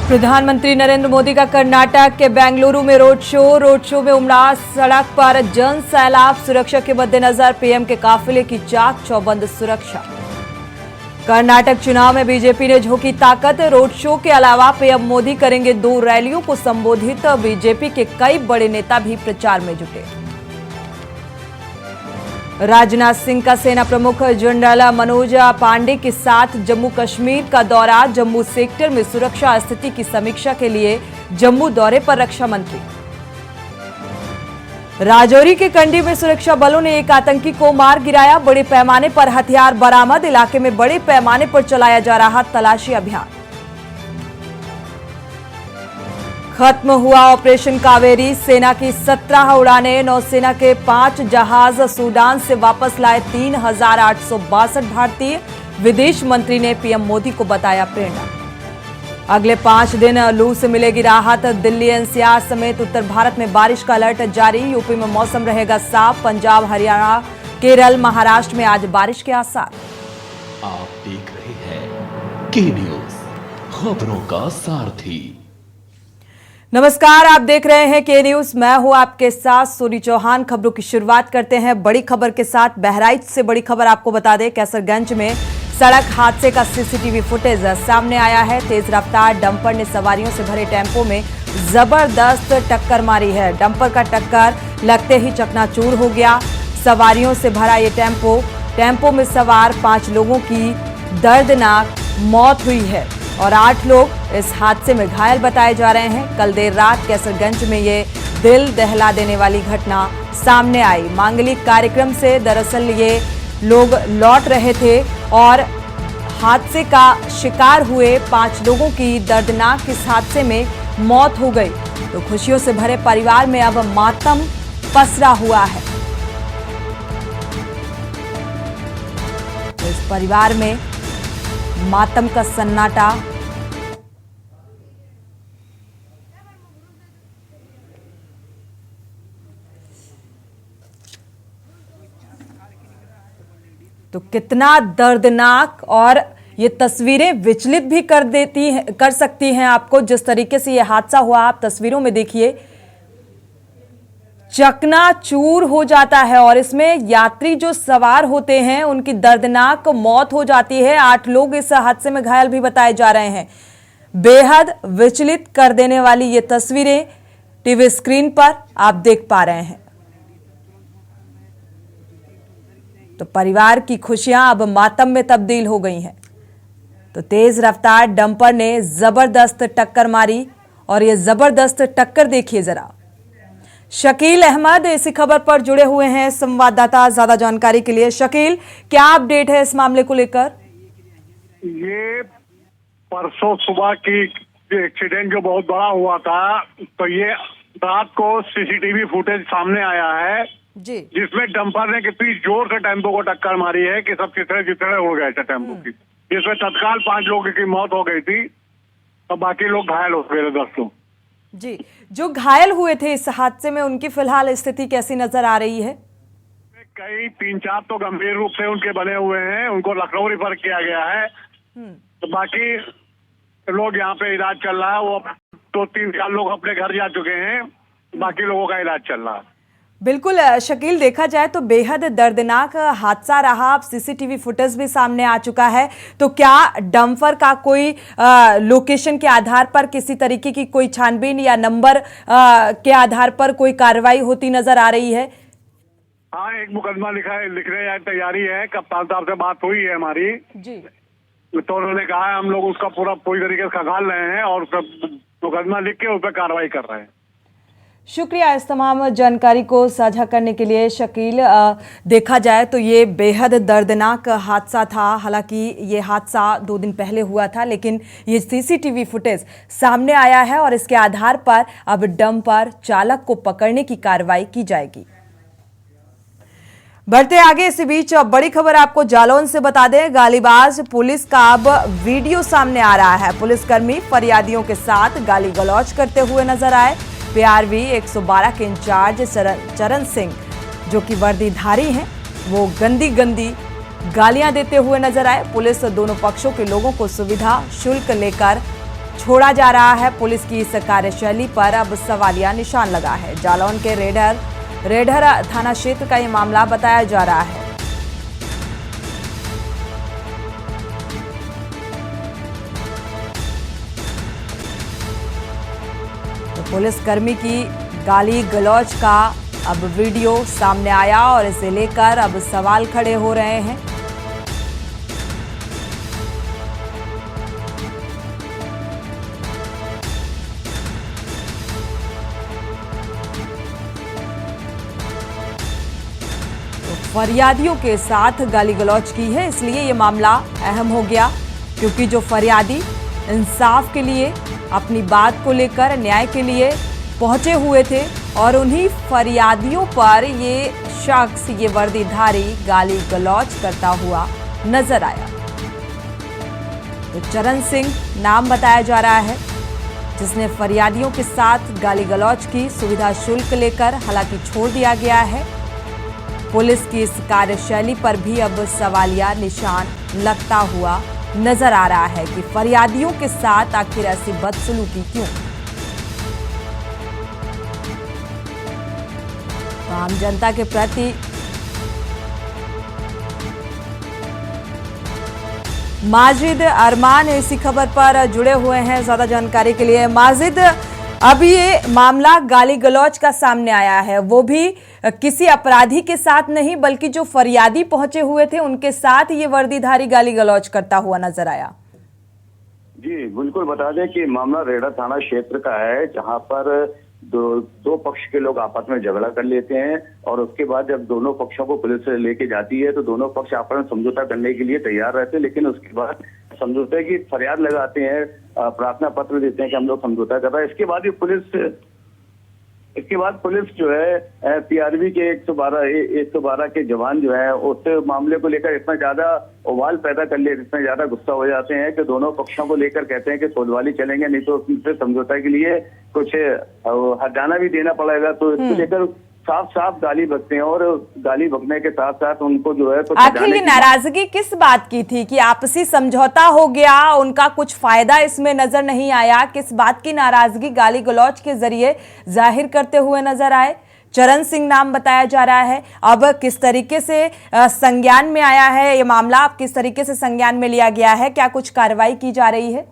प्रधानमंत्री नरेंद्र मोदी का कर्नाटक के बेंगलुरु में रोड शो में उमड़ा सड़क पर जन सैलाब। सुरक्षा के मद्देनजर पीएम के काफिले की चाक चौबंद सुरक्षा। कर्नाटक चुनाव में बीजेपी ने झोंकी ताकत। रोड शो के अलावा पीएम मोदी करेंगे 2 रैलियों को संबोधित। बीजेपी के कई बड़े नेता भी प्रचार में जुटे। राजनाथ सिंह का सेना प्रमुख जनरल मनोज पांडे के साथ जम्मू कश्मीर का दौरा। जम्मू सेक्टर में सुरक्षा स्थिति की समीक्षा के लिए जम्मू दौरे पर रक्षा मंत्री। राजौरी के कंडी में सुरक्षा बलों ने एक आतंकी को मार गिराया। बड़े पैमाने पर हथियार बरामद। इलाके में बड़े पैमाने पर चलाया जा रहा तलाशी अभियान। खत्म हुआ ऑपरेशन कावेरी। सेना की 17 उड़ानें। नौसेना के 5 जहाज सूडान से वापस लाए 3,862 भारतीय। विदेश मंत्री ने पीएम मोदी को बताया प्रेरणा। अगले 5 दिन लू से मिलेगी राहत। दिल्ली एनसीआर समेत उत्तर भारत में बारिश का अलर्ट जारी। यूपी में मौसम रहेगा साफ। पंजाब, हरियाणा, केरल, महाराष्ट्र में आज बारिश के आसार। आप देख रहे हैं के न्यूज, खबरों का सारथी। नमस्कार, आप देख रहे हैं के न्यूज। मैं हूं आपके साथ सोनी चौहान। खबरों की शुरुआत करते हैं बड़ी खबर के साथ। बहराइच से बड़ी खबर आपको बता दें, कैसरगंज में सड़क हादसे का सीसीटीवी फुटेज सामने आया है। तेज रफ्तार डंपर ने सवारियों से भरे टेम्पो में जबरदस्त टक्कर मारी है। डंपर का टक्कर लगते ही चकनाचूर हो गया। सवारियों से भरा ये टेम्पो में सवार 5 लोगों की दर्दनाक मौत हुई है और 8 लोग इस हादसे में घायल बताए जा रहे हैं। कल देर रात कैसरगंज में ये दिल दहला देने वाली घटना सामने आई। मांगलिक कार्यक्रम से दरअसल ये लोग लौट रहे थे और हादसे का शिकार हुए 5 लोगों की दर्दनाक इस हादसे में मौत हो गई। तो खुशियों से भरे परिवार में अब मातम पसरा हुआ है। तो इस परिवार में मातम का सन्नाटा। तो कितना दर्दनाक, और ये तस्वीरें विचलित भी कर सकती हैं आपको। जिस तरीके से ये हादसा हुआ, आप तस्वीरों में देखिए, चकनाचूर हो जाता है और इसमें यात्री जो सवार होते हैं उनकी दर्दनाक मौत हो जाती है। 8 लोग इस हादसे में घायल भी बताए जा रहे हैं। बेहद विचलित कर देने वाली ये तस्वीरें टीवी स्क्रीन पर आप देख पा रहे हैं। तो परिवार की खुशियां अब मातम में तब्दील हो गई हैं। तो तेज रफ्तार डंपर ने जबरदस्त टक्कर मारी और ये जबरदस्त टक्कर देखिए जरा। शकील अहमद इसी खबर पर जुड़े हुए हैं संवाददाता, ज्यादा जानकारी के लिए। शकील, क्या अपडेट है इस मामले को लेकर? ये परसों सुबह की एक्सीडेंट जो बहुत बड़ा हुआ था, तो ये रात को सीसीटीवी फुटेज सामने आया है जी, जिसमें डंपर ने कितनी जोर से टेम्पो को टक्कर मारी है कि सब चिथड़े हो गए थे टेम्पो की, जिसमें तत्काल 5 लोगों की मौत हो गई थी और बाकी लोग घायल हो गए 10 लोग। जी, जो घायल हुए थे इस हादसे में उनकी फिलहाल स्थिति कैसी नजर आ रही है? कई 3-4 तो गंभीर रूप से उनके बने हुए हैं, उनको लखनऊ रिफर किया गया है। तो बाकी लोग यहाँ पे इलाज चल रहा है। वो 2-3-4 लोग अपने घर जा चुके हैं, बाकी लोगों का इलाज चल रहा है। बिल्कुल शकील, देखा जाए तो बेहद दर्दनाक हादसा रहा। अब सीसीटीवी फुटेज भी सामने आ चुका है। तो क्या डंपर का कोई लोकेशन के आधार पर किसी तरीके की कोई छानबीन या नंबर के आधार पर कोई कार्रवाई होती नजर आ रही है? हाँ, एक मुकदमा लिखने की तैयारी है। कप्तान साहब से बात हुई है हमारी जी, तो उन्होंने कहा है हम लोग उसका पूरी तरीके से खंगाल रहे हैं और मुकदमा लिख के उस पर कार्रवाई कर रहे हैं। शुक्रिया इस तमाम जानकारी को साझा करने के लिए शकील। देखा जाए तो ये बेहद दर्दनाक हादसा था। हालांकि ये हादसा 2 दिन पहले हुआ था, लेकिन ये सीसीटीवी फुटेज सामने आया है और इसके आधार पर अब डंपर चालक को पकड़ने की कार्रवाई की जाएगी। बढ़ते आगे, इसी बीच बड़ी खबर आपको जालौन से बता दें। गालीबाज पुलिस का अब वीडियो सामने आ रहा है। पुलिसकर्मी फरियादियों के साथ गाली गलौज करते हुए नजर आए। पीआरवी 112 के इंचार्ज चरण सिंह, जो कि वर्दीधारी हैं, वो गंदी गालियां देते हुए नजर आए। पुलिस दोनों पक्षों के लोगों को सुविधा शुल्क लेकर छोड़ा जा रहा है। पुलिस की इस कार्यशैली पर अब सवालिया निशान लगा है। जालौन के रेडर थाना क्षेत्र का ये मामला बताया जा रहा है। तो पुलिसकर्मी की गाली गलौज का अब वीडियो सामने आया और इसे लेकर अब सवाल खड़े हो रहे हैं। फरियादियों के साथ गाली गलौज की है, इसलिए ये मामला अहम हो गया, क्योंकि जो फरियादी इंसाफ के लिए, अपनी बात को लेकर न्याय के लिए पहुंचे हुए थे और उन्हीं फरियादियों पर ये शख्स, ये वर्दीधारी गाली गलौज करता हुआ नजर आया। तो चरण सिंह नाम बताया जा रहा है, जिसने फरियादियों के साथ गाली गलौज की। सुविधा शुल्क लेकर हालांकि छोड़ दिया गया है। पुलिस की इस कार्यशैली पर भी अब सवालिया निशान लगता हुआ नजर आ रहा है कि फरियादियों के साथ आखिर ऐसी बदसलूकी क्यों। तो आम जनता के प्रति माजिद अरमान इसी खबर पर जुड़े हुए हैं ज्यादा जानकारी के लिए। माजिद, अब ये मामला गाली गलौज का सामने आया है, वो भी किसी अपराधी के साथ नहीं बल्कि जो फरियादी पहुंचे हुए थे उनके साथ ये वर्दीधारी गाली गलौज करता हुआ नजर आया। जी बिल्कुल, बता दें कि मामला रेडा थाना क्षेत्र का है, जहां पर दो पक्ष के लोग आपस में झगड़ा कर लेते हैं और उसके बाद जब दोनों पक्षों को पुलिस लेके जाती है तो दोनों पक्ष आपस में समझौता करने के लिए तैयार रहते हैं, लेकिन उसके बाद समझौते की फरियाद लगाते हैं, प्रार्थना पत्र देते हैं कि हम लोग समझौता कर रहे हैं। इसके बाद पुलिस जो है पीआरबी के 112 के जवान जो है उस मामले को लेकर इतना ज्यादा उबाल पैदा कर लेते, इतना ज्यादा गुस्सा हो जाते हैं कि दोनों पक्षों को लेकर कहते हैं कि सोलवाली चलेंगे, नहीं तो उससे समझौता के लिए कुछ हर्जाना भी देना पड़ेगा। तो इसको लेकर साफ साफ गाली बकते हैं और गाली बकने के साथ साथ उनको जो है तो आखिर ये नाराजगी किस बात की थी कि आपसी समझौता हो गया, उनका कुछ फायदा इसमें नजर नहीं आया? किस बात की नाराजगी गाली गलौज के जरिए जाहिर करते हुए नजर आए? चरण सिंह नाम बताया जा रहा है। अब किस तरीके से संज्ञान में आया है ये मामला, अब किस तरीके से संज्ञान में लिया गया है, क्या कुछ कार्रवाई की जा रही है?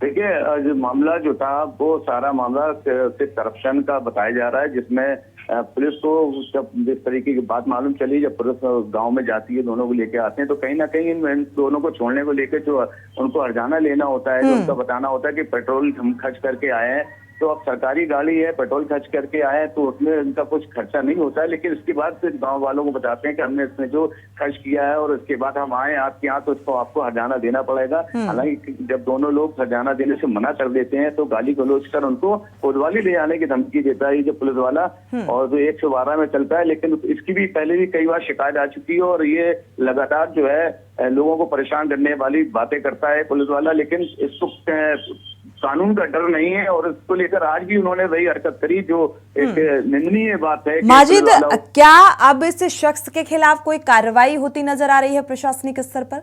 देखिए, जो मामला जो था वो सारा मामला सिर्फ करप्शन का बताया जा रहा है, जिसमें पुलिस को जब जिस तरीके की बात मालूम चली, जब पुलिस गांव में जाती है, दोनों को लेके आते हैं, तो कहीं ना कहीं इन दोनों को छोड़ने को लेकर जो उनको हर्जाना लेना होता है, जो उनका बताना होता है कि पेट्रोल हम खर्च करके आए हैं, तो अब सरकारी गाड़ी है, पेट्रोल खर्च करके आए तो उसमें इनका कुछ खर्चा नहीं होता है, लेकिन इसके बाद फिर गांव वालों को बताते हैं कि हमने इसमें जो खर्च किया है और उसके बाद हम आए आपके यहाँ तो इसको आपको हर्जाना देना पड़ेगा। हालांकि जब दोनों लोग हर्जाना देने से मना कर देते हैं तो गाली गलौज कर उनको कोतवाली ले जाने की धमकी देता है जो पुलिस वाला, और जो 112 में चलता है। लेकिन इसकी भी पहले भी कई बार शिकायत आ चुकी है और ये लगातार जो है लोगों को परेशान करने वाली बातें करता है पुलिस वाला, लेकिन इसको कानून का डर नहीं है और इसको लेकर आज भी उन्होंने वही हरकत करी जो एक निंदनीय बात है। माजिद, क्या अब इस शख्स के खिलाफ कोई कार्रवाई होती नजर आ रही है प्रशासनिक स्तर पर?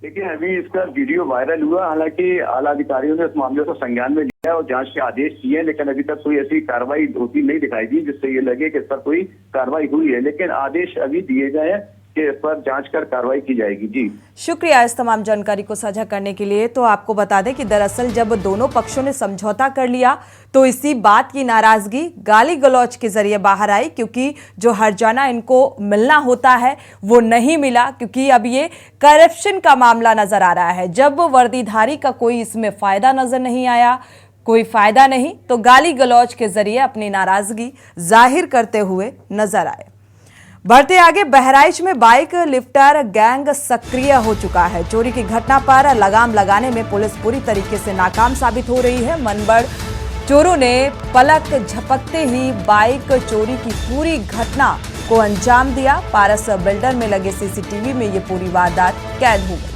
देखिए, अभी इसका वीडियो वायरल हुआ, हालांकि आला अधिकारियों ने इस मामले को संज्ञान में लिया और जांच के आदेश दिए, लेकिन अभी तक कोई ऐसी कार्रवाई होती नहीं दिखाई दी जिससे ये लगे कि इस पर कोई कार्रवाई हुई है, लेकिन आदेश अभी दिए गए हैं कि इस पर जांच कर कार्रवाई की जाएगी। जी शुक्रिया इस तमाम जानकारी को साझा करने के लिए। तो आपको बता दें कि दरअसल जब दोनों पक्षों ने समझौता कर लिया तो इसी बात की नाराजगी गाली गलौज के जरिए बाहर आई, क्योंकि जो हर्जाना इनको मिलना होता है वो नहीं मिला, क्योंकि अब ये करप्शन का मामला नजर आ रहा है। जब वर्दीधारी का कोई इसमें फायदा नजर नहीं आया, कोई फायदा नहीं, तो गाली गलौज के जरिए अपनी नाराजगी जाहिर करते हुए नजर आए। बढ़ते आगे, बहराइच में बाइक लिफ्टर गैंग सक्रिय हो चुका है। चोरी की घटना पर लगाम लगाने में पुलिस पूरी तरीके से नाकाम साबित हो रही है। मनबड़ चोरों ने पलक झपकते ही बाइक चोरी की पूरी घटना को अंजाम दिया। पारस बिल्डर में लगे सीसीटीवी में ये पूरी वारदात कैद हो गई।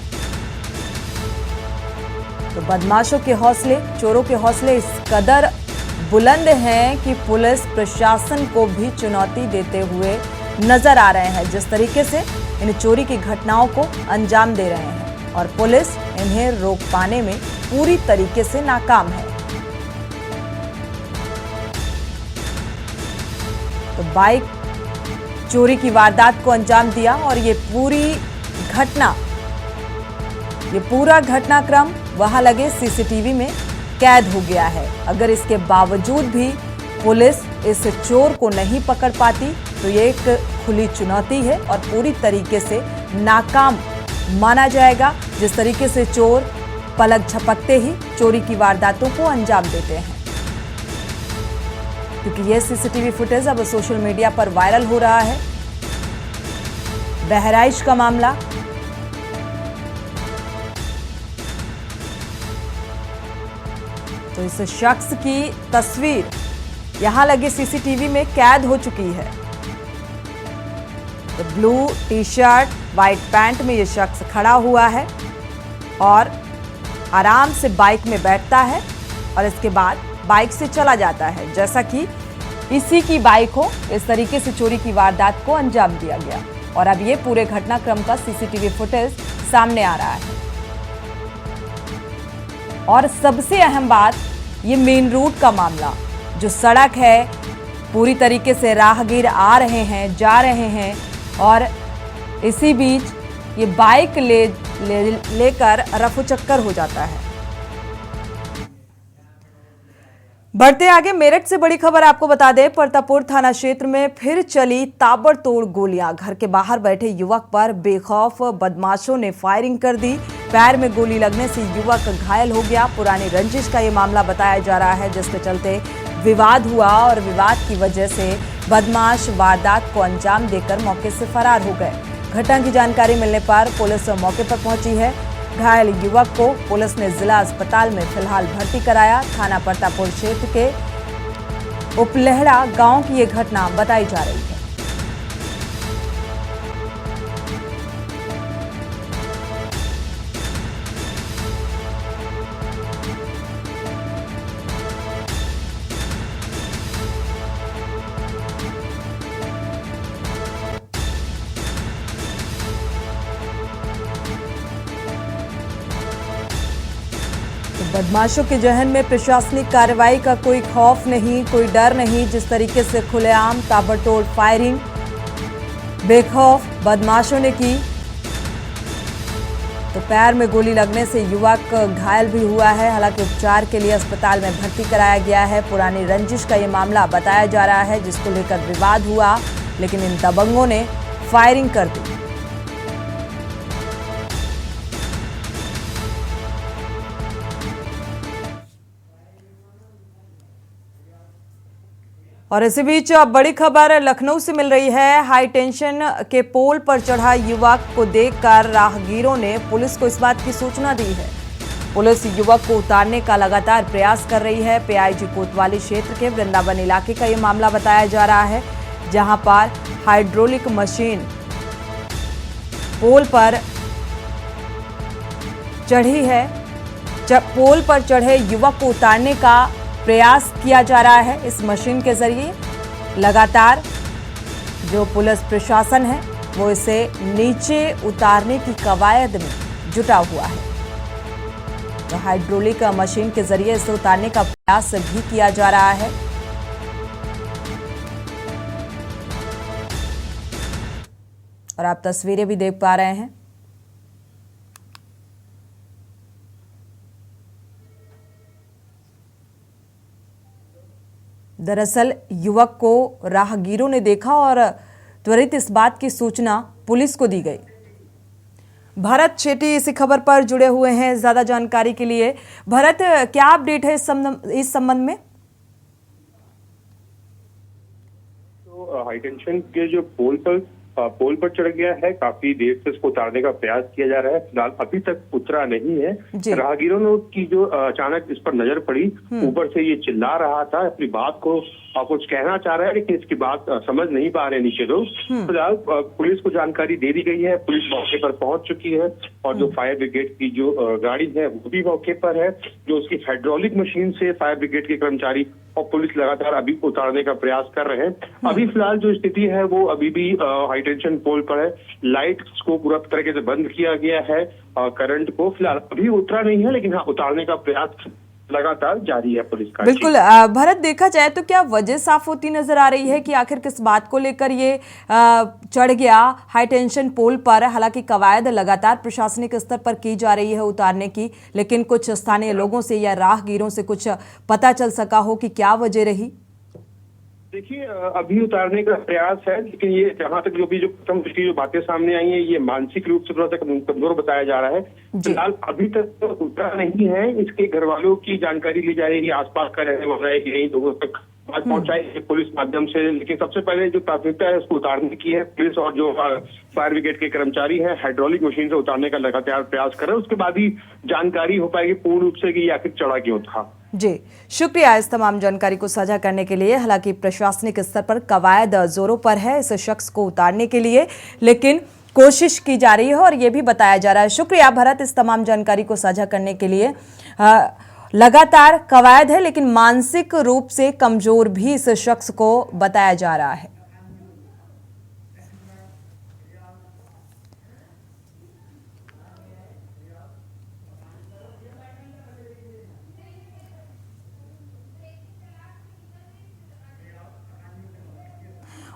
तो बदमाशों के हौसले, चोरों के हौसले इस कदर बुलंद हैं कि पुलिस प्रशासन को भी चुनौती देते हुए नजर आ रहे हैं, जिस तरीके से इन चोरी की घटनाओं को अंजाम दे रहे हैं। और पुलिस इन्हें रोक पाने में पूरी तरीके से नाकाम है। तो बाइक चोरी की वारदात को अंजाम दिया और ये पूरा घटनाक्रम वहां लगे सीसीटीवी में कैद हो गया है। अगर इसके बावजूद भी पुलिस इस चोर को नहीं पकड़ पाती तो ये एक खुली चुनौती है और पूरी तरीके से नाकाम माना जाएगा। जिस तरीके से चोर पलक झपकते ही चोरी की वारदातों को अंजाम देते हैं, क्योंकि यह सीसीटीवी फुटेज अब सोशल मीडिया पर वायरल हो रहा है। बहराइच का मामला, तो इस शख्स की तस्वीर यहां लगे सीसीटीवी में कैद हो चुकी है। तो blue T shirt white pant में यह शख्स खड़ा हुआ है और आराम से बाइक में बैठता है और इसके बाद बाइक से चला जाता है। जैसा कि इसी की बाइक हो, इस तरीके से चोरी की वारदात को अंजाम दिया गया और अब ये पूरे घटनाक्रम का सीसीटीवी फुटेज सामने आ रहा है। और सबसे अहम बात, ये मेन रूट का मामला, जो सड़क है पूरी तरीके से राहगीर आ रहे हैं, जा रहे हैं और इसी बीच ये बाइक लेकर रफू चक्कर हो जाता है। बढ़ते आगे, मेरठ से बड़ी खबर आपको बता दें। परतापुर थाना क्षेत्र में फिर चली ताबड़तोड़ गोलियां। घर के बाहर बैठे युवक पर बेखौफ बदमाशों ने फायरिंग कर दी। पैर में गोली लगने से युवक घायल हो गया। पुरानी रंजिश का ये मामला बताया जा रहा है, जिसके चलते विवाद हुआ और विवाद की वजह से बदमाश वारदात को अंजाम देकर मौके से फरार हो गए। घटना की जानकारी मिलने पर पुलिस मौके पर पहुंची है। घायल युवक को पुलिस ने जिला अस्पताल में फिलहाल भर्ती कराया। थाना परतापुर क्षेत्र के उपलेहड़ा गांव की यह घटना बताई जा रही है। बदमाशों के जहन में प्रशासनिक कार्रवाई का कोई खौफ नहीं, कोई डर नहीं। जिस तरीके से खुलेआम ताबड़तोड़ फायरिंग बेखौफ बदमाशों ने की, तो पैर में गोली लगने से युवक घायल भी हुआ है। हालांकि उपचार के लिए अस्पताल में भर्ती कराया गया है। पुरानी रंजिश का यह मामला बताया जा रहा है, जिसको लेकर विवाद हुआ, लेकिन इन दबंगों ने फायरिंग कर दी। और इसी बीच अब बड़ी खबर लखनऊ से मिल रही है। हाई टेंशन के पोल पर चढ़ा युवक को देखकर राहगीरों ने पुलिस को इस बात की सूचना दी है। पुलिस युवक को उतारने का लगातार प्रयास कर रही है। पीआईजी कोतवाली क्षेत्र के वृंदावन इलाके का यह मामला बताया जा रहा है, जहां पर हाइड्रोलिक मशीन पोल पर चढ़ी है। पोल पर चढ़े युवक को उतारने का प्रयास किया जा रहा है इस मशीन के जरिए। लगातार जो पुलिस प्रशासन है वो इसे नीचे उतारने की कवायद में जुटा हुआ है। तो हाइड्रोलिक मशीन के जरिए इसे उतारने का प्रयास भी किया जा रहा है। और आप तस्वीरें भी देख पा रहे हैं। दरअसल युवक को राहगीरों ने देखा और त्वरित इस बात की सूचना पुलिस को दी गई। भरत शेट्टी इसी खबर पर जुड़े हुए हैं ज्यादा जानकारी के लिए। भरत, क्या अपडेट है इस संबंध में? तो हाई टेंशन के जो पोल पर चढ़ गया है, काफी देर से उसको उतारने का प्रयास किया जा रहा है। फिलहाल अभी तक उतरा नहीं है। राहगीरों ने की जो अचानक इस पर नजर पड़ी, ऊपर से ये चिल्ला रहा था, अपनी बात को कुछ कहना चाह रहा है, लेकिन इसकी बात समझ नहीं पा रहे नीचे लोग। फिलहाल पुलिस को जानकारी दे दी गई है। पुलिस मौके पर पहुंच चुकी है और जो फायर ब्रिगेड की जो गाड़ी है वो भी मौके पर है। जो उसकी हाइड्रोलिक मशीन से फायर ब्रिगेड के कर्मचारी और पुलिस लगातार अभी उतारने का प्रयास कर रहे हैं। अभी फिलहाल जो स्थिति है वो अभी भी हाई टेंशन पोल पर है। लाइट्स को पूरा तरीके से बंद किया गया है। करंट को फिलहाल अभी उतरा नहीं है, लेकिन हाँ उतारने का प्रयास लगातार जारी है पुलिस का। बिल्कुल भरत, देखा जाए तो क्या वजह साफ होती नजर आ रही है कि आखिर किस बात को लेकर ये चढ़ गया हाई टेंशन पोल पर? हालांकि कवायद लगातार प्रशासनिक स्तर पर की जा रही है उतारने की, लेकिन कुछ स्थानीय लोगों से या राहगीरों से कुछ पता चल सका हो कि क्या वजह रही? देखिए, अभी उतारने का प्रयास है, लेकिन ये जहां तक जो प्रथम दृष्टि जो बातें सामने आई है, ये मानसिक रूप से थोड़ा सा कमजोर बताया जा रहा है। फिलहाल अभी तक तो उतरा नहीं है। इसके घर वालों की जानकारी ली जा रही है, आसपास का रहने वाला है कि नहीं, लोगों तक बात पहुंचाई है पुलिस माध्यम से। लेकिन सबसे पहले जो प्राथमिकता है उसको उतारने की है। पुलिस और जो फायर ब्रिगेड के कर्मचारी हैं हाइड्रोलिक मशीन से उतारने का लगातार प्रयास कर रहे हैं। उसके बाद ही जानकारी हो पाएगी पूर्ण रूप से कि ये आखिर चढ़ा क्यों था। जी, शुक्रिया इस तमाम जानकारी को साझा करने के लिए। हालांकि प्रशासनिक स्तर पर कवायद जोरों पर है इस शख्स को उतारने के लिए, लेकिन कोशिश की जा रही है और ये भी बताया जा रहा है। शुक्रिया भरत इस तमाम जानकारी को साझा करने के लिए। लगातार कवायद है, लेकिन मानसिक रूप से कमजोर भी इस शख्स को बताया जा रहा है।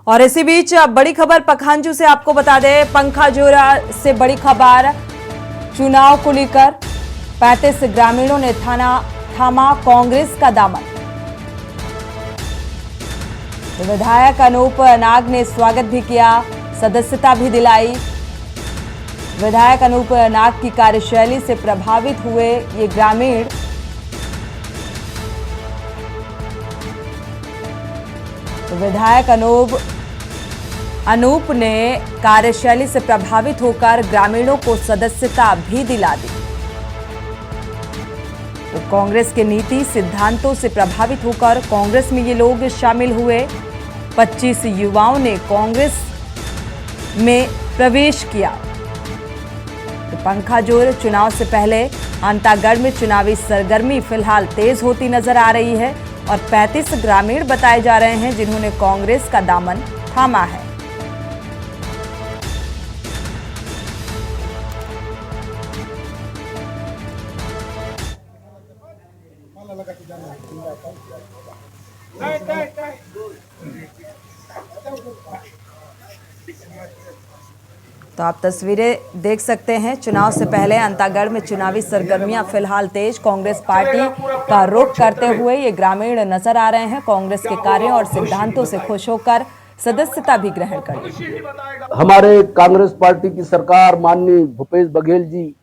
और इसी बीच बड़ी खबर पखांजू से आपको बता दें, पंखाजोरा से बड़ी खबर चुनाव को लेकर 35 ग्रामीणों ने थामा कांग्रेस का दामन। विधायक अनूप नाग ने स्वागत भी किया, सदस्यता भी दिलाई। विधायक अनूप नाग की कार्यशैली से प्रभावित हुए ये ग्रामीण विधायक अनूप ने कार्यशैली से प्रभावित होकर ग्रामीणों को सदस्यता भी दिला दी। तो कांग्रेस के नीति सिद्धांतों से प्रभावित होकर कांग्रेस में ये लोग शामिल हुए। 25 युवाओं ने कांग्रेस में प्रवेश किया। तो पंखाजोर चुनाव से पहले अंतागढ़ में चुनावी सरगर्मी फिलहाल तेज होती नजर आ रही है और 35 ग्रामीण बताए जा रहे हैं जिन्होंने कांग्रेस का दामन थामा है। तो आप तस्वीरें देख सकते हैं, चुनाव से पहले अंतागढ़ में चुनावी सरगर्मियां फिलहाल तेज। कांग्रेस पार्टी का रुख करते हुए ये ग्रामीण नजर आ रहे हैं। कांग्रेस के कार्यों और सिद्धांतों से खुश होकर सदस्यता भी ग्रहण कर। हमारे कांग्रेस पार्टी की सरकार माननीय भूपेश बघेल जी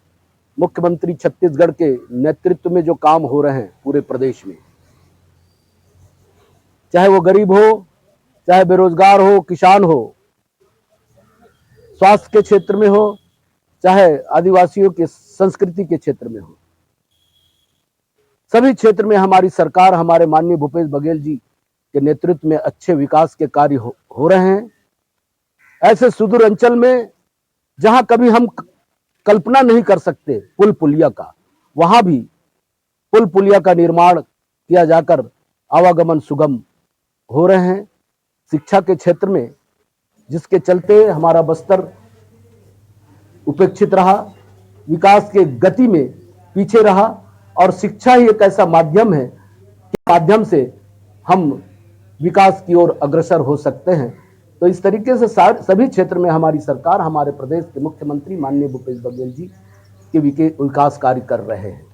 मुख्यमंत्री छत्तीसगढ़ के नेतृत्व में जो काम हो रहे हैं पूरे प्रदेश में, चाहे वो गरीब हो, चाहे बेरोजगार हो, किसान हो, स्वास्थ्य के क्षेत्र में हो, चाहे आदिवासियों के संस्कृति के क्षेत्र में हो, सभी क्षेत्र में हमारी सरकार हमारे माननीय भूपेश बघेल जी के नेतृत्व में अच्छे विकास के कार्य हो रहे हैं। ऐसे सुदूर अंचल में जहां कभी हम कल्पना नहीं कर सकते पुल पुलिया का, वहां भी पुल पुलिया का निर्माण किया जाकर आवागमन सुगम हो रहे हैं। शिक्षा के क्षेत्र में जिसके चलते हमारा बस्तर उपेक्षित रहा, विकास के गति में पीछे रहा, और शिक्षा ही एक ऐसा माध्यम है कि माध्यम से हम विकास की ओर अग्रसर हो सकते हैं। तो इस तरीके से सभी क्षेत्र में हमारी सरकार, हमारे प्रदेश के मुख्यमंत्री माननीय भूपेश बघेल जी के विकास कार्य कर रहे हैं।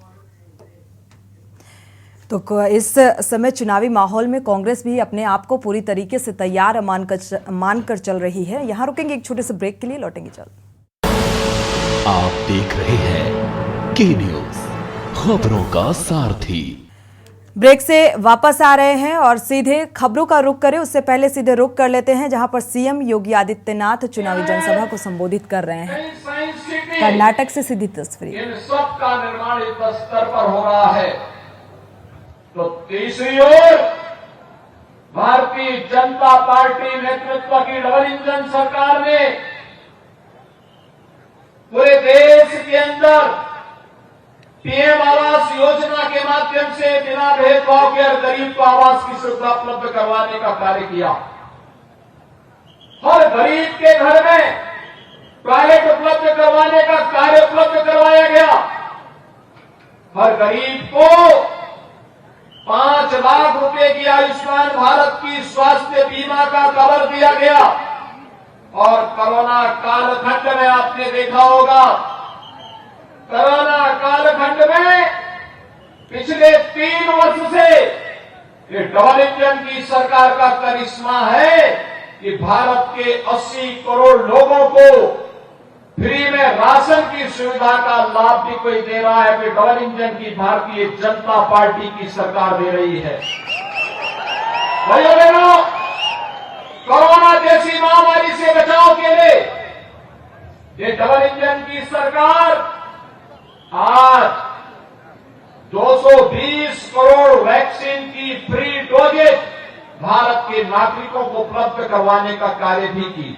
तो इस समय चुनावी माहौल में कांग्रेस भी अपने आप को पूरी तरीके से तैयार मानकर चल रही है। यहां रुकेंगे एक छोटे से ब्रेक के लिए, लौटेंगे जल्द। आप देख रहे हैं के न्यूज, खबरों का सारथी। ब्रेक से वापस आ रहे हैं और सीधे खबरों का रुख करें उससे पहले सीधे रुख कर लेते हैं जहां पर सीएम योगी आदित्यनाथ चुनावी जनसभा को संबोधित कर रहे हैं। कर्नाटक से सीधी तस्वीर। इन सब का निर्माण इस स्तर पर हो रहा है। तो तीसरी ओर भारतीय जनता पार्टी नेतृत्व की डबल इंजन सरकार ने पूरे देश के अंदर पीएम आवास योजना के माध्यम से बिना भेदभाव के हर गरीब को आवास की सुविधा उपलब्ध करवाने का कार्य किया। हर गरीब के घर में टॉयलेट उपलब्ध करवाने का कार्य उपलब्ध करवाया गया। हर गरीब को 5 लाख रुपए की आयुष्मान भारत की स्वास्थ्य बीमा का कवर दिया गया। और कोरोना कालखंड में आपने देखा होगा, कोरोना कालखंड में पिछले 3 वर्ष से ये डबल इंजन की सरकार का करिश्मा है कि भारत के 80 करोड़ लोगों को फ्री में राशन की सुविधा का लाभ भी कोई दे रहा है कि डबल इंजन की भारतीय जनता पार्टी की सरकार दे रही है। भाइयों बहनों, कोरोना जैसी महामारी से बचाव के लिए ये डबल इंजन की सरकार आज 220 करोड़ वैक्सीन की फ्री डोजेज भारत के नागरिकों को उपलब्ध करवाने का कार्य भी की।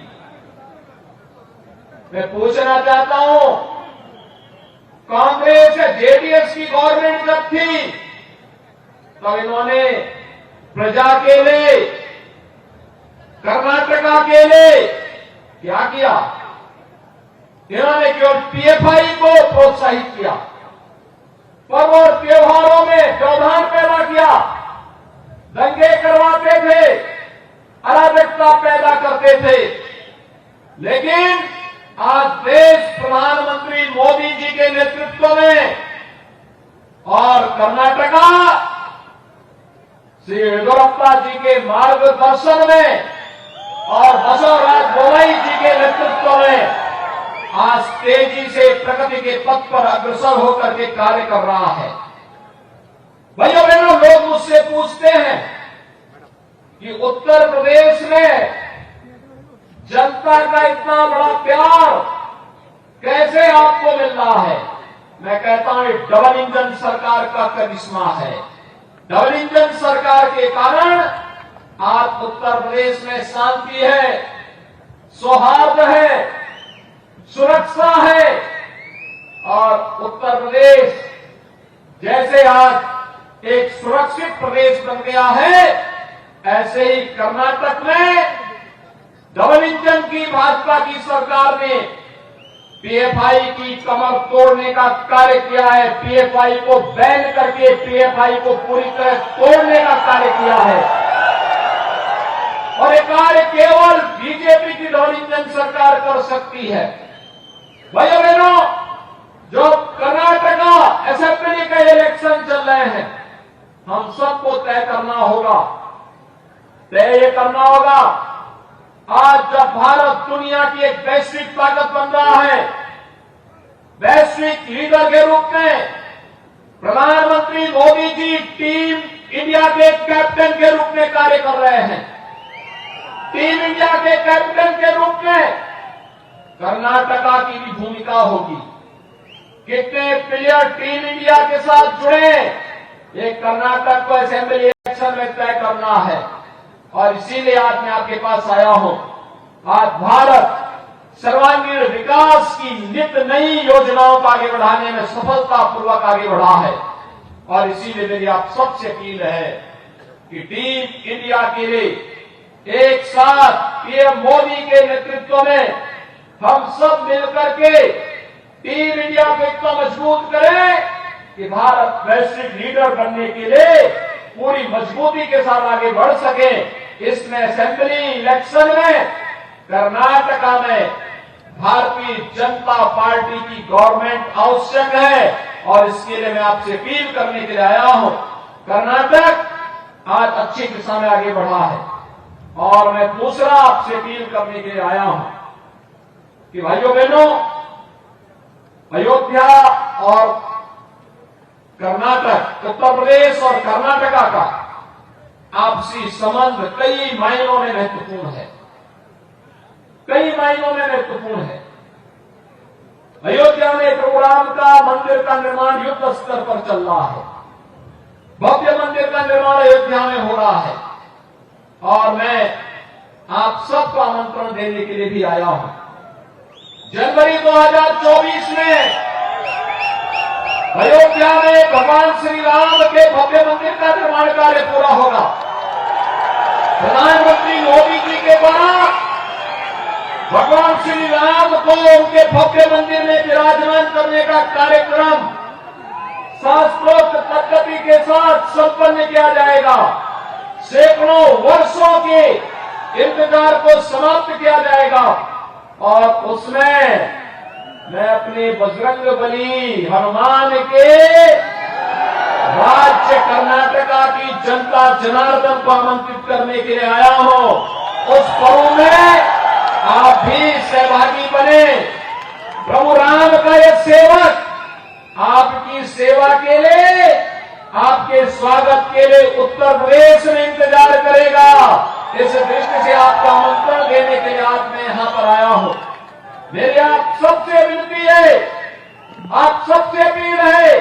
मैं पूछना चाहता हूं, कांग्रेस या जेडीएस की गवर्नमेंट जब थी तब इन्होंने प्रजा के लिए, कर्नाटका के लिए क्या किया? इन्होंने केवल पीएफआई को प्रोत्साहित किया, पर्व और त्योहारों में व्यवधान पैदा किया, दंगे करवाते थे, अराजकता पैदा करते थे। लेकिन आज देश प्रधानमंत्री मोदी जी के नेतृत्व में और कर्नाटका श्री येदियुरप्पा जी के मार्गदर्शन में और बसवराज बोम्मई जी के नेतृत्व में आज तेजी से प्रगति के पथ पर अग्रसर होकर के कार्य कर रहा है। भाइयों बहनों, लोग मुझसे पूछते हैं कि उत्तर प्रदेश में जनता का इतना बड़ा प्यार कैसे आपको मिल रहा है? मैं कहता हूं, डबल इंजन सरकार का करिश्मा है। डबल इंजन सरकार के कारण आज उत्तर प्रदेश में शांति है, सौहार्द है, सुरक्षा है। और उत्तर प्रदेश जैसे आज एक सुरक्षित प्रदेश बन गया है, ऐसे ही कर्नाटक में डबल इंजन की भाजपा की सरकार ने पीएफआई की कमर तोड़ने का कार्य किया है। पीएफआई को बैन करके पीएफआई को पूरी तरह तोड़ने का कार्य किया है। और ये कार्य केवल बीजेपी की डबल इंजन सरकार कर सकती है। भाइयों बहनों, जो कर्नाटका असेंबली का इलेक्शन चल रहे हैं, हम सबको तय करना होगा, तय ये करना होगा, आज जब भारत दुनिया की एक वैश्विक ताकत बन रहा है, वैश्विक लीडर के रूप में प्रधानमंत्री मोदी जी टीम इंडिया के कैप्टन के रूप में कार्य कर रहे हैं। टीम इंडिया के कैप्टन के रूप में कर्नाटका की भी भूमिका होगी। कितने प्लेयर टीम इंडिया के साथ जुड़े, ये कर्नाटक को असेंबली इलेक्शन में तय करना है। और इसीलिए आज मैं आपके पास आया हूं। आज भारत सर्वांगीण विकास की नित नई योजनाओं को आगे बढ़ाने में सफलतापूर्वक आगे बढ़ा है। और इसीलिए मेरी आप सबसे अपील है कि टीम इंडिया के लिए एक साथ पीएम मोदी के नेतृत्व में हम सब मिलकर के टीम इंडिया को इतना मजबूत करें कि भारत वैश्विक लीडर बनने के लिए पूरी मजबूती के साथ आगे बढ़ सके। इसमें असेंबली इलेक्शन में कर्नाटका में भारतीय जनता पार्टी की गवर्नमेंट आवश्यक है। और इसके लिए मैं आपसे अपील करने के लिए आया हूं। कर्नाटक आज अच्छी दिशा में आगे बढ़ा है और मैं दूसरा आपसे अपील करने के लिए आया हूं कि भाइयों बहनों, अयोध्या और कर्नाटक, उत्तर प्रदेश और कर्नाटका का आपसी संबंध कई मायनों में महत्वपूर्ण है, कई मायनों में महत्वपूर्ण है। अयोध्या में प्रभु राम का मंदिर का निर्माण युद्ध स्तर पर चल रहा है। भव्य मंदिर का निर्माण अयोध्या में हो रहा है और मैं आप सबको आमंत्रण देने के लिए भी आया हूं। जनवरी 2024 में अयोध्या में भगवान श्री राम के भव्य मंदिर का निर्माण कार्य पूरा होगा। प्रधानमंत्री मोदी जी के द्वारा भगवान श्री राम को उनके भव्य मंदिर में विराजमान करने का कार्यक्रम शास्त्रोक्त पद्धति के साथ संपन्न किया जाएगा। सैकड़ों वर्षों के इंतजार को समाप्त किया जाएगा और उसमें मैं अपने बजरंगबली हनुमान के राज्य कर्नाटका की जनता जनार्दन को आमंत्रित करने के लिए आया हूं। उस पर्व में आप भी सहभागी बने। प्रभु राम का ये सेवक आपकी सेवा के लिए, आपके स्वागत के लिए उत्तर प्रदेश में इंतजार करेगा। इस दृष्टि से आपका आमंत्रण देने के लिए आज मैं यहां पर आया हूं। मेरी आप सबसे विनती है, आप सबसे अपील है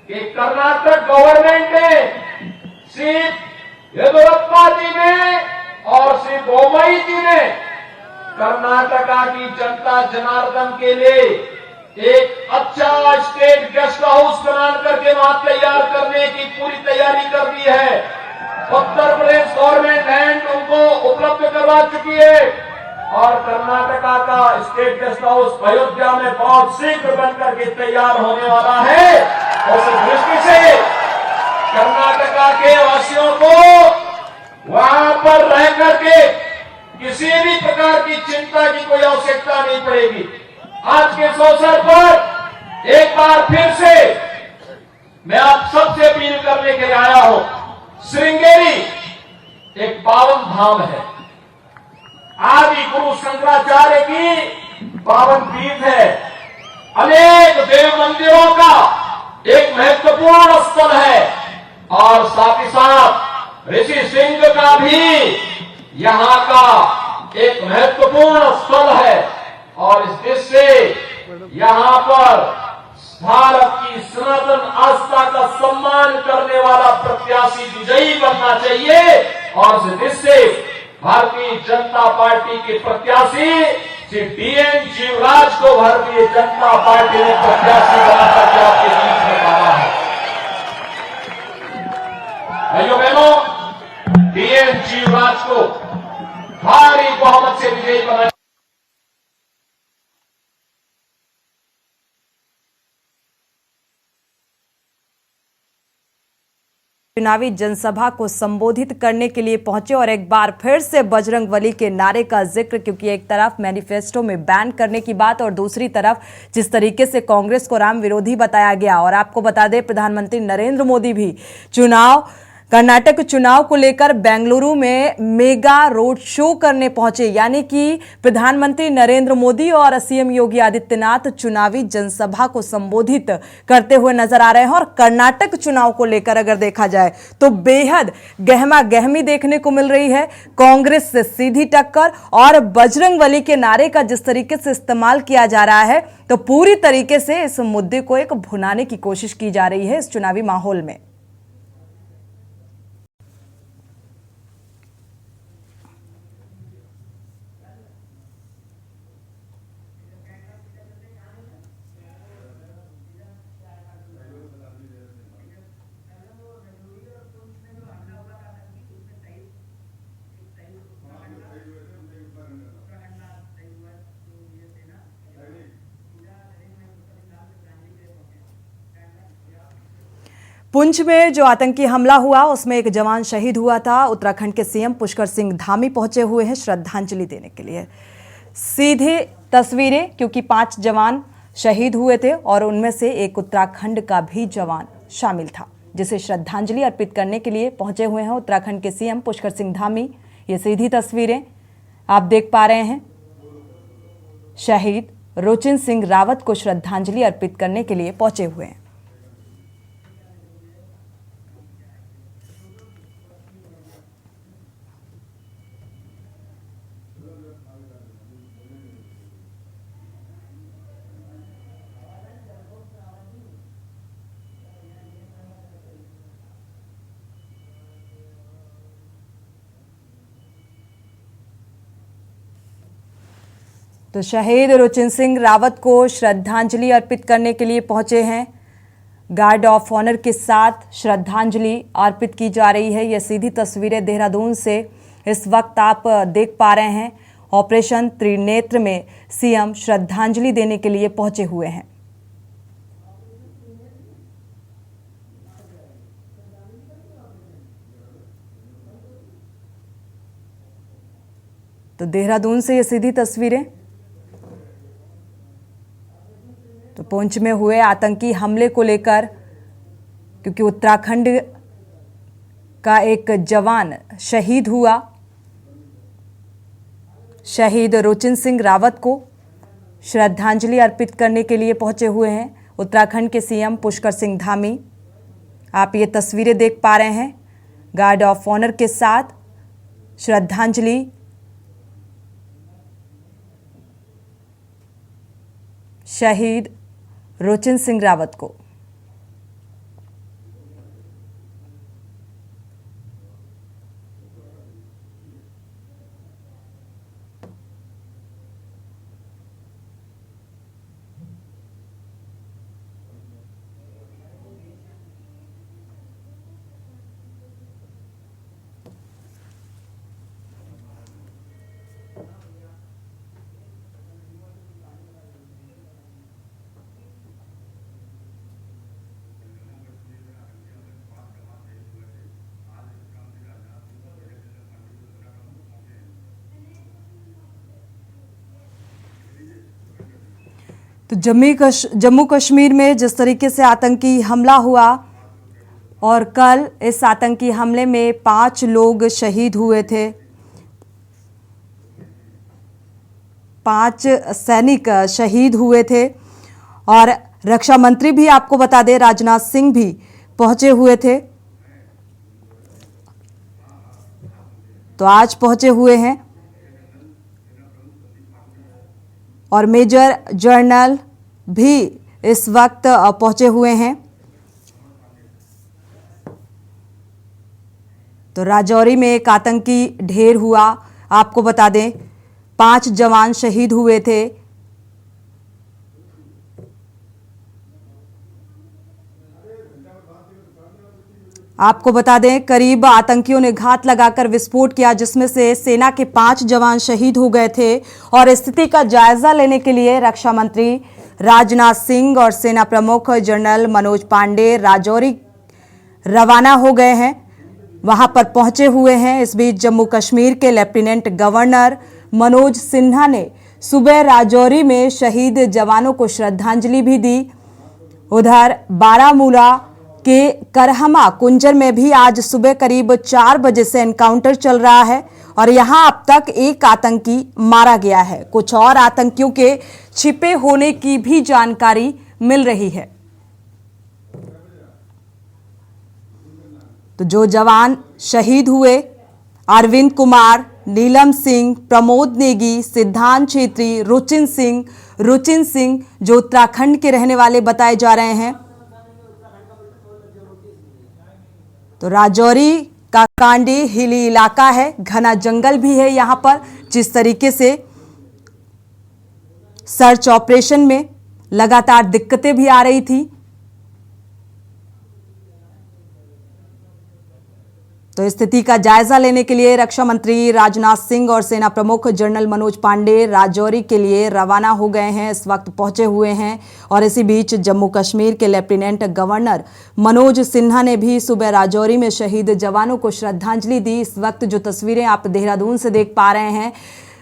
कि कर्नाटक गवर्नमेंट ने श्री येदियुरप्पा जी ने और श्री बोम्मई जी ने कर्नाटका की जनता जनार्दन के लिए एक अच्छा स्टेट गेस्ट हाउस बना करके वहां तैयार करने की पूरी तैयारी कर दी है। उत्तर प्रदेश गवर्नमेंट लैंड उनको उपलब्ध करवा चुकी है और कर्नाटका का स्टेट गेस्ट हाउस अयोध्या में बहुत शीघ्र बनकर के तैयार होने वाला है। उस दृष्टि से कर्नाटका के वासियों को वहां पर रह करके किसी भी प्रकार की चिंता की कोई आवश्यकता नहीं पड़ेगी। आज के इस अवसर पर एक बार फिर से मैं आप सबसे अपील करने के लिए आया हूं। श्रृंगेरी एक पावन धाम है, आदि गुरु शंकराचार्य की पावन पीठ है, अनेक देव मंदिरों का एक महत्वपूर्ण स्थल है और साथ ही साथ ऋषि सिंह का भी यहां का एक महत्वपूर्ण स्थल है और इस देश से यहां पर भारत की सनातन आस्था का सम्मान करने वाला प्रत्याशी विजयी बनना चाहिए और इस देश से भारतीय जनता पार्टी के प्रत्याशी श्री DN जीवराज को भारतीय जनता पार्टी ने प्रत्याशी बनाकर के आपके बीच में डाला है। भाइयों बहनों, DN जीवराज को भारी बहुमत से विजयी बनाया। चुनावी जनसभा को संबोधित करने के लिए पहुंचे और एक बार फिर से बजरंगबली के नारे का जिक्र, क्योंकि एक तरफ मैनिफेस्टो में बैन करने की बात और दूसरी तरफ जिस तरीके से कांग्रेस को राम विरोधी बताया गया। और आपको बता दें, प्रधानमंत्री नरेंद्र मोदी भी कर्नाटक चुनाव को लेकर बेंगलुरु में मेगा रोड शो करने पहुंचे, यानी कि प्रधानमंत्री नरेंद्र मोदी और सीएम योगी आदित्यनाथ चुनावी जनसभा को संबोधित करते हुए नजर आ रहे हैं। और कर्नाटक चुनाव को लेकर अगर देखा जाए तो बेहद गहमा गहमी देखने को मिल रही है। कांग्रेस से सीधी टक्कर और बजरंगबली के नारे का जिस तरीके से इस्तेमाल किया जा रहा है, तो पूरी तरीके से इस मुद्दे को एक भुनाने की कोशिश की जा रही है इस चुनावी माहौल में। पुंछ में जो आतंकी हमला हुआ उसमें एक जवान शहीद हुआ था। उत्तराखंड के सीएम पुष्कर सिंह धामी पहुंचे हुए हैं श्रद्धांजलि देने के लिए। सीधे तस्वीरें, क्योंकि 5 जवान शहीद हुए थे और उनमें से एक उत्तराखंड का भी जवान शामिल था, जिसे श्रद्धांजलि अर्पित करने के लिए पहुंचे हुए हैं उत्तराखंड के सीएम पुष्कर सिंह धामी। ये सीधी तस्वीरें आप देख पा रहे हैं। शहीद रोचिन सिंह रावत को श्रद्धांजलि अर्पित करने के लिए पहुंचे हुए हैं। तो शहीद रोचिन सिंह रावत को श्रद्धांजलि अर्पित करने के लिए पहुंचे हैं गार्ड ऑफ ऑनर के साथ श्रद्धांजलि अर्पित की जा रही है। ये सीधी तस्वीरें देहरादून से इस वक्त आप देख पा रहे हैं। ऑपरेशन त्रिनेत्र में सीएम श्रद्धांजलि देने के लिए पहुंचे हुए हैं। तो देहरादून से ये सीधी तस्वीरें। तो पुंछ में हुए आतंकी हमले को लेकर, क्योंकि उत्तराखंड का एक जवान शहीद हुआ, शहीद रुचिन सिंह रावत को श्रद्धांजलि अर्पित करने के लिए पहुंचे हुए हैं उत्तराखंड के सीएम पुष्कर सिंह धामी। आप ये तस्वीरें देख पा रहे हैं। गार्ड ऑफ ऑनर के साथ श्रद्धांजलि शहीद रुचिन सिंह रावत को। तो जम्मू कश्मीर में जिस तरीके से आतंकी हमला हुआ और कल इस आतंकी हमले में 5 लोग शहीद हुए थे, 5 सैनिक शहीद हुए थे और रक्षा मंत्री भी आपको बता दें राजनाथ सिंह भी पहुंचे हुए थे। तो आज पहुंचे हुए हैं और मेजर जनरल भी इस वक्त पहुंचे हुए हैं। तो राजौरी में एक आतंकी ढेर हुआ, आपको बता दें 5 जवान शहीद हुए थे। आपको बता दें करीब आतंकियों ने घात लगाकर विस्फोट किया, जिसमें से सेना के 5 जवान शहीद हो गए थे। और स्थिति का जायजा लेने के लिए रक्षा मंत्री राजनाथ सिंह और सेना प्रमुख जनरल मनोज पांडे राजौरी रवाना हो गए हैं, वहां पर पहुंचे हुए हैं। इस बीच जम्मू कश्मीर के लेफ्टिनेंट गवर्नर मनोज सिन्हा ने सुबह राजौरी में शहीद जवानों को श्रद्धांजलि भी दी। उधर बारामूला के करहमा कुंजर में भी आज सुबह करीब 4 बजे से एनकाउंटर चल रहा है और यहां अब तक एक आतंकी मारा गया है। कुछ और आतंकियों के छिपे होने की भी जानकारी मिल रही है। तो जो जवान शहीद हुए, अरविंद कुमार, नीलम सिंह, प्रमोद नेगी, सिद्धांत छेत्री, रुचिन सिंह जो उत्तराखंड के रहने वाले बताए जा रहे हैं। तो राजौरी का कांडी हिली इलाका है, घना जंगल भी है यहां पर। जिस तरीके से सर्च ऑपरेशन में लगातार दिक्कतें भी आ रही थी, तो स्थिति का जायजा लेने के लिए रक्षा मंत्री राजनाथ सिंह और सेना प्रमुख जनरल मनोज पांडे राजौरी के लिए रवाना हो गए हैं, इस वक्त पहुंचे हुए हैं। और इसी बीच जम्मू कश्मीर के लेफ्टिनेंट गवर्नर मनोज सिन्हा ने भी सुबह राजौरी में शहीद जवानों को श्रद्धांजलि दी। इस वक्त जो तस्वीरें आप देहरादून से देख पा रहे हैं,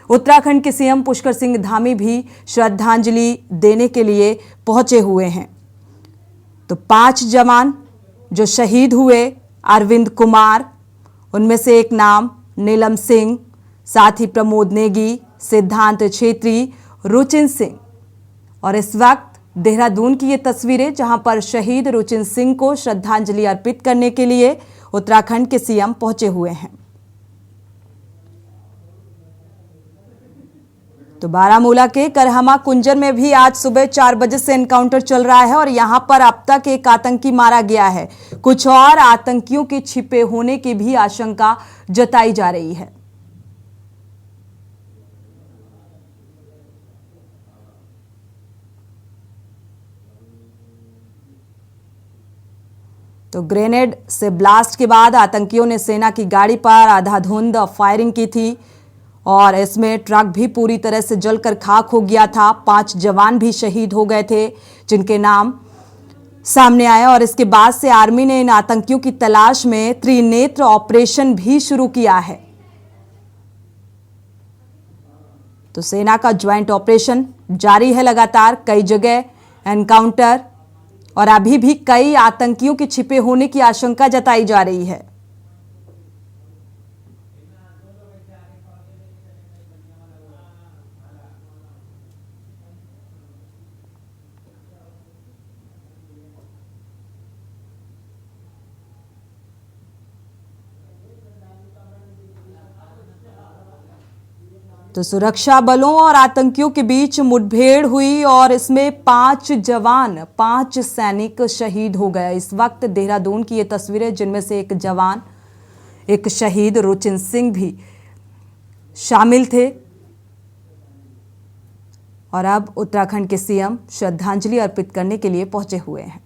उत्तराखंड के सीएम पुष्कर सिंह धामी भी श्रद्धांजलि देने के लिए पहुंचे हुए हैं। तो 5 जवान जो शहीद हुए, अरविंद कुमार, उनमें से एक नाम नीलम सिंह, साथ ही प्रमोद नेगी, सिद्धांत छेत्री, रुचिन सिंह। और इस वक्त देहरादून की ये तस्वीरें जहां पर शहीद रुचिन सिंह को श्रद्धांजलि अर्पित करने के लिए उत्तराखंड के सीएम पहुंचे हुए हैं। तो बारामूला के करहमा कुंजर में भी आज सुबह 4 बजे से एनकाउंटर चल रहा है और यहां पर अब तक एक आतंकी मारा गया है। कुछ और आतंकियों के छिपे होने की भी आशंका जताई जा रही है। तो ग्रेनेड से ब्लास्ट के बाद आतंकियों ने सेना की गाड़ी पर आधाधुंध फायरिंग की थी और इसमें ट्रक भी पूरी तरह से जलकर खाक हो गया था। 5 जवान भी शहीद हो गए थे जिनके नाम सामने आए और इसके बाद से आर्मी ने इन आतंकियों की तलाश में त्रिनेत्र ऑपरेशन भी शुरू किया है। तो सेना का ज्वाइंट ऑपरेशन जारी है लगातार, कई जगह एनकाउंटर और अभी भी कई आतंकियों के छिपे होने की आशंका जताई जा रही है। तो सुरक्षा बलों और आतंकियों के बीच मुठभेड़ हुई और इसमें 5 जवान 5 सैनिक शहीद हो गए। इस वक्त देहरादून की ये तस्वीरें जिनमें से एक जवान एक शहीद रुचिन सिंह भी शामिल थे। और अब उत्तराखंड के सीएम श्रद्धांजलि अर्पित करने के लिए पहुंचे हुए हैं।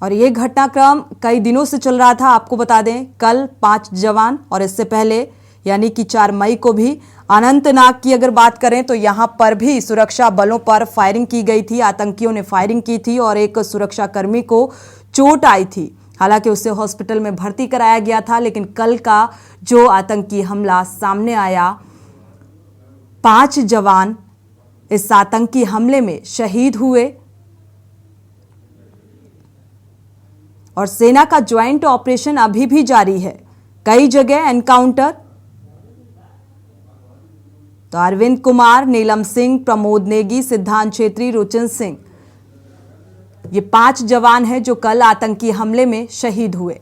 और ये घटनाक्रम कई दिनों से चल रहा था। आपको बता दें कल 5 जवान और इससे पहले यानी कि 4 मई को भी अनंतनाग की अगर बात करें तो यहां पर भी सुरक्षा बलों पर फायरिंग की गई थी। आतंकियों ने फायरिंग की थी और एक सुरक्षाकर्मी को चोट आई थी। हालांकि उसे हॉस्पिटल में भर्ती कराया गया था, लेकिन कल का जो आतंकी हमला सामने आया, 5 जवान इस आतंकी हमले में शहीद हुए और सेना का ज्वाइंट ऑपरेशन अभी भी जारी है। कई जगह एनकाउंटर। तो अरविंद कुमार, नीलम सिंह, प्रमोद नेगी, सिद्धांत छेत्री, रुचिन सिंह, ये 5 जवान हैं जो कल आतंकी हमले में शहीद हुए।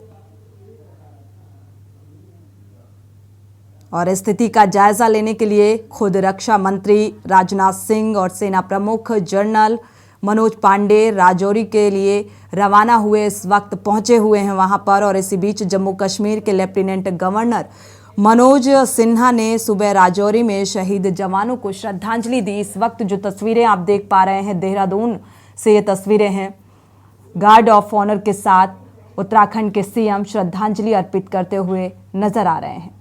और स्थिति का जायजा लेने के लिए खुद रक्षा मंत्री राजनाथ सिंह और सेना प्रमुख जनरल मनोज पांडे राजौरी के लिए रवाना हुए, इस वक्त पहुंचे हुए हैं वहां पर। और इसी बीच जम्मू कश्मीर के लेफ्टिनेंट गवर्नर मनोज सिन्हा ने सुबह राजौरी में शहीद जवानों को श्रद्धांजलि दी। इस वक्त जो तस्वीरें आप देख पा रहे हैं देहरादून से, ये तस्वीरें हैं गार्ड ऑफ ऑनर के साथ उत्तराखंड के सीएम श्रद्धांजलि अर्पित करते हुए नजर आ रहे हैं।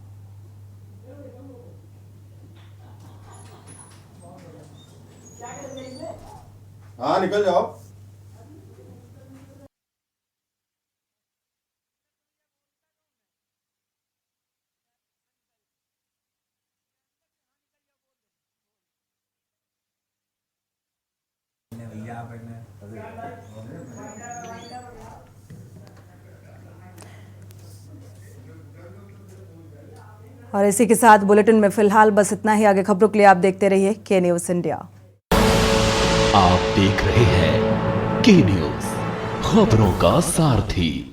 हाँ निकल जाओ। और इसी के साथ बुलेटिन में फिलहाल बस इतना ही। आगे खबरों के लिए आप देखते रहिए के न्यूज़ इंडिया। आप देख रहे हैं के न्यूज़, खबरों का सारथी।